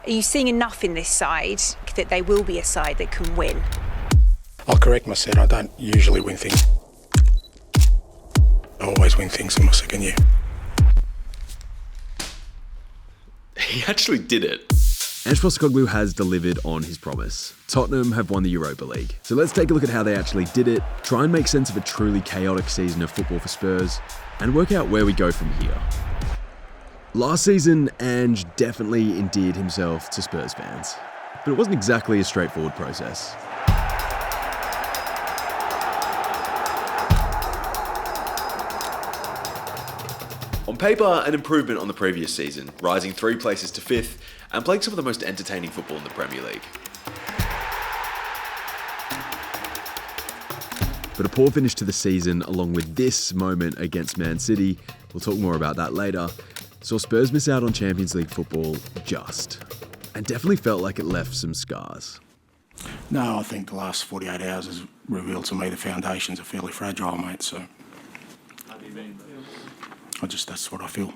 Are you seeing enough in this side that they will be a side that can win? I'll correct myself, I don't usually win things. I always win things in my second year. He actually did it. Ange Postecoglou has delivered on his promise. Tottenham have won the Europa League. So let's take a look at how they actually did it, try and make sense of a truly chaotic season of football for Spurs, and work out where we go from here. Last season, Ange definitely endeared himself to Spurs fans, but it wasn't exactly a straightforward process. On paper, an improvement on the previous season, rising 3 places to 5th and playing some of the most entertaining football in the Premier League. But a poor finish to the season, along with this moment against Man City, we'll talk more about that later, saw Spurs miss out on Champions League football just. And definitely felt like it left some scars. No, I think the last 48 hours has revealed to me the foundations are fairly fragile, mate, so... that's what I feel.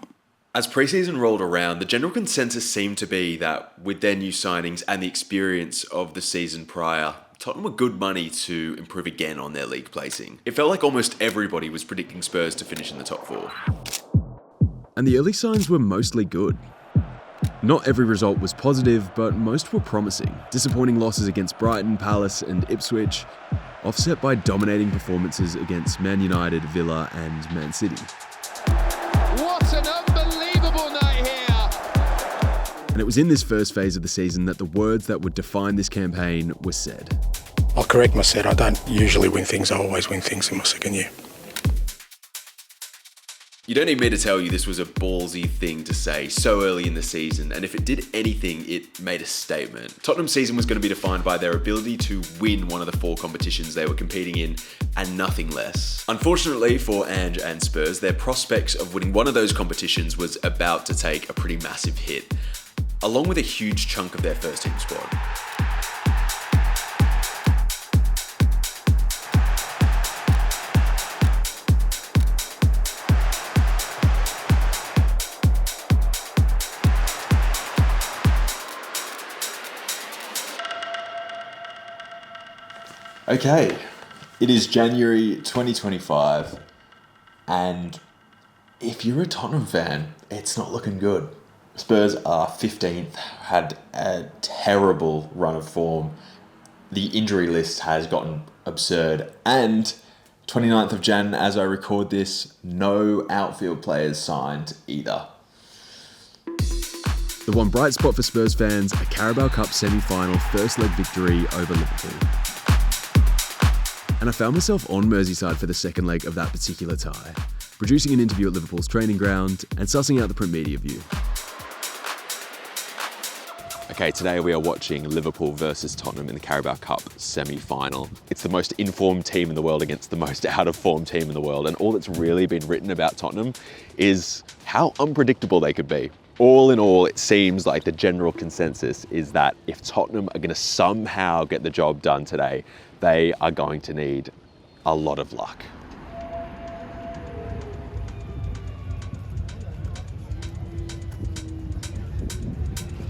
As pre-season rolled around, the general consensus seemed to be that with their new signings and the experience of the season prior, Tottenham were good money to improve again on their league placing. It felt like almost everybody was predicting Spurs to finish in the top 4. And the early signs were mostly good. Not every result was positive, but most were promising. Disappointing losses against Brighton, Palace and Ipswich, offset by dominating performances against Man United, Villa and Man City. What an unbelievable night here! And it was in this first phase of the season that the words that would define this campaign were said. I'll correct myself, I don't usually win things, I always win things in my second year. You don't need me to tell you this was a ballsy thing to say so early in the season, and if it did anything, it made a statement. Tottenham's season was going to be defined by their ability to win one of the 4 competitions they were competing in, and nothing less. Unfortunately for Ange and Spurs, their prospects of winning one of those competitions was about to take a pretty massive hit, along with a huge chunk of their first team squad. Okay, it is January 2025, and if you're a Tottenham fan, it's not looking good. Spurs are 15th, had a terrible run of form. The injury list has gotten absurd, and 29th of Jan, as I record this, no outfield players signed either. The one bright spot for Spurs fans, a Carabao Cup semi-final first leg victory over Liverpool. And I found myself on Merseyside for the second leg of that particular tie, producing an interview at Liverpool's training ground and sussing out the print media view. Okay, today we are watching Liverpool versus Tottenham in the Carabao Cup semi-final. It's the most informed team in the world against the most out-of-form team in the world, and all that's really been written about Tottenham is how unpredictable they could be. All in all, it seems like the general consensus is that if Tottenham are going to somehow get the job done today, they are going to need a lot of luck.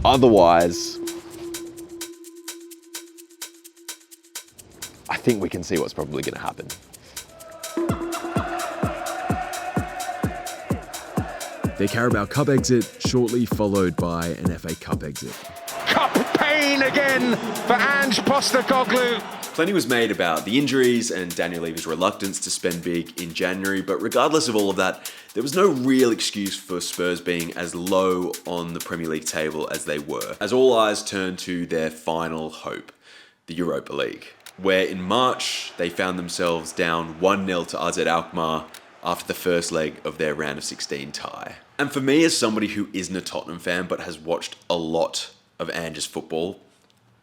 Otherwise, I think we can see what's probably going to happen. Their Carabao Cup exit shortly followed by an FA Cup exit. Cup pain again for Ange Postecoglou. Plenty was made about the injuries and Daniel Levy's reluctance to spend big in January, but regardless of all of that, there was no real excuse for Spurs being as low on the Premier League table as they were, as all eyes turned to their final hope, the Europa League, where in March they found themselves down 1-0 to AZ Alkmaar after the first leg of their round of 16 tie. And for me, as somebody who isn't a Tottenham fan but has watched a lot of Ange's football,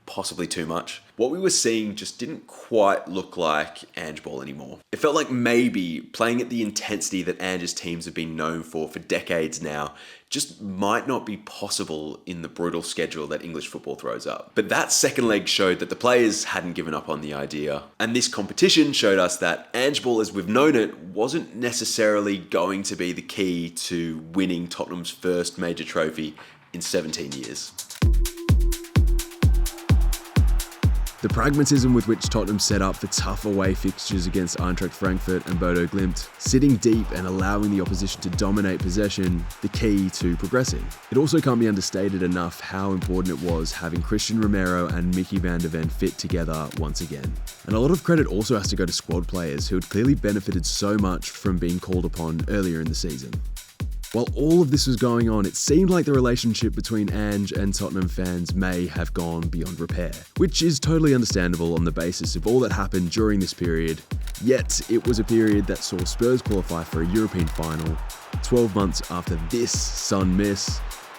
possibly too much, what we were seeing just didn't quite look like Ange ball anymore. It felt like maybe playing at the intensity that Ange's teams have been known for decades now just might not be possible in the brutal schedule that English football throws up. But that second leg showed that the players hadn't given up on the idea. And this competition showed us that Ange ball as we've known it wasn't necessarily going to be the key to winning Tottenham's first major trophy in 17 years. The pragmatism with which Tottenham set up for tough away fixtures against Eintracht Frankfurt and Bodo Glimt, sitting deep and allowing the opposition to dominate possession, the key to progressing. It also can't be understated enough how important it was having Christian Romero and Mickey van der Ven fit together once again. And a lot of credit also has to go to squad players who had clearly benefited so much from being called upon earlier in the season. While all of this was going on, it seemed like the relationship between Ange and Tottenham fans may have gone beyond repair, which is totally understandable on the basis of all that happened during this period. Yet, it was a period that saw Spurs qualify for a European final 12 months after this Sun miss,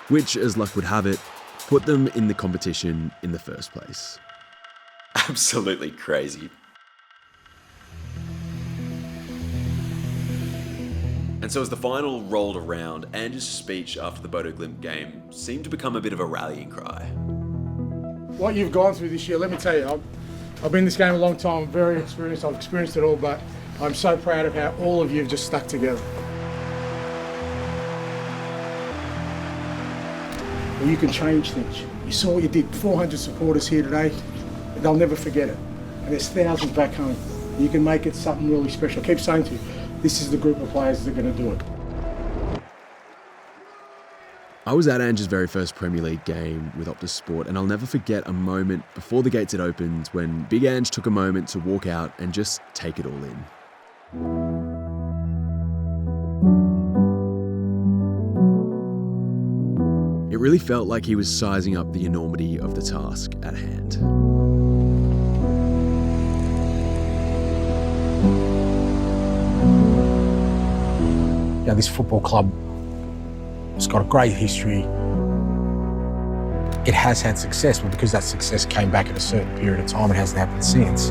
which, as luck would have it, put them in the competition in the first place. Absolutely crazy. And so as the final rolled around, Ange's speech after the Bodo Glimt game seemed to become a bit of a rallying cry. What you've gone through this year, let me tell you, I've been in this game a long time, I'm very experienced, I've experienced it all, but I'm so proud of how all of you have just stuck together. You can change things. You saw what you did, 400 supporters here today, they'll never forget it. And there's thousands back home. You can make it something really special. I keep saying to you, this is the group of players that are going to do it. I was at Ange's very first Premier League game with Optus Sport, and I'll never forget a moment before the gates had opened when Big Ange took a moment to walk out and just take it all in. It really felt like he was sizing up the enormity of the task at hand. Yeah, this football club has got a great history. It has had success, but because that success came back at a certain period of time, it hasn't happened since.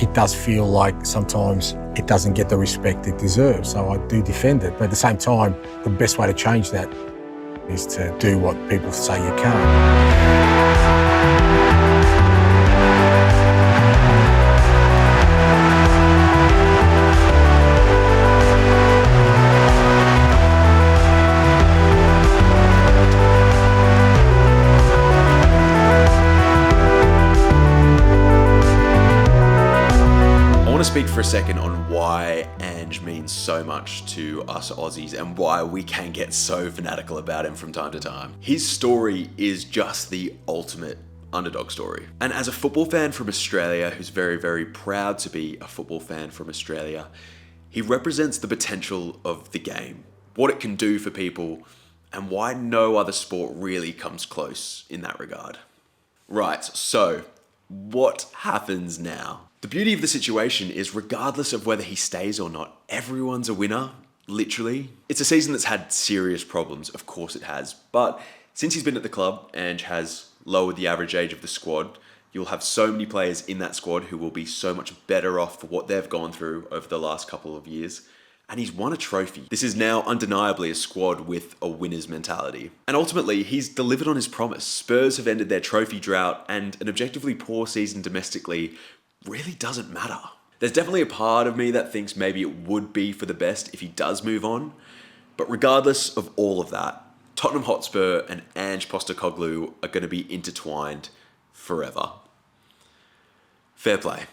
It does feel like sometimes it doesn't get the respect it deserves, so I do defend it. But at the same time, the best way to change that is to do what people say you can't. Speak for a second on why Ange means so much to us Aussies and why we can get so fanatical about him from time to time. His story is just the ultimate underdog story. And as a football fan from Australia who's very, very proud to be a football fan from Australia, he represents the potential of the game, what it can do for people, and why no other sport really comes close in that regard. Right, so what happens now? The beauty of the situation is regardless of whether he stays or not, everyone's a winner, literally. It's a season that's had serious problems, of course it has, but since he's been at the club, Ange has lowered the average age of the squad. You'll have so many players in that squad who will be so much better off for what they've gone through over the last couple of years. And he's won a trophy. This is now undeniably a squad with a winner's mentality. And ultimately, he's delivered on his promise. Spurs have ended their trophy drought, and an objectively poor season domestically really doesn't matter. There's definitely a part of me that thinks maybe it would be for the best if he does move on. But regardless of all of that, Tottenham Hotspur and Ange Postecoglou are going to be intertwined forever. Fair play.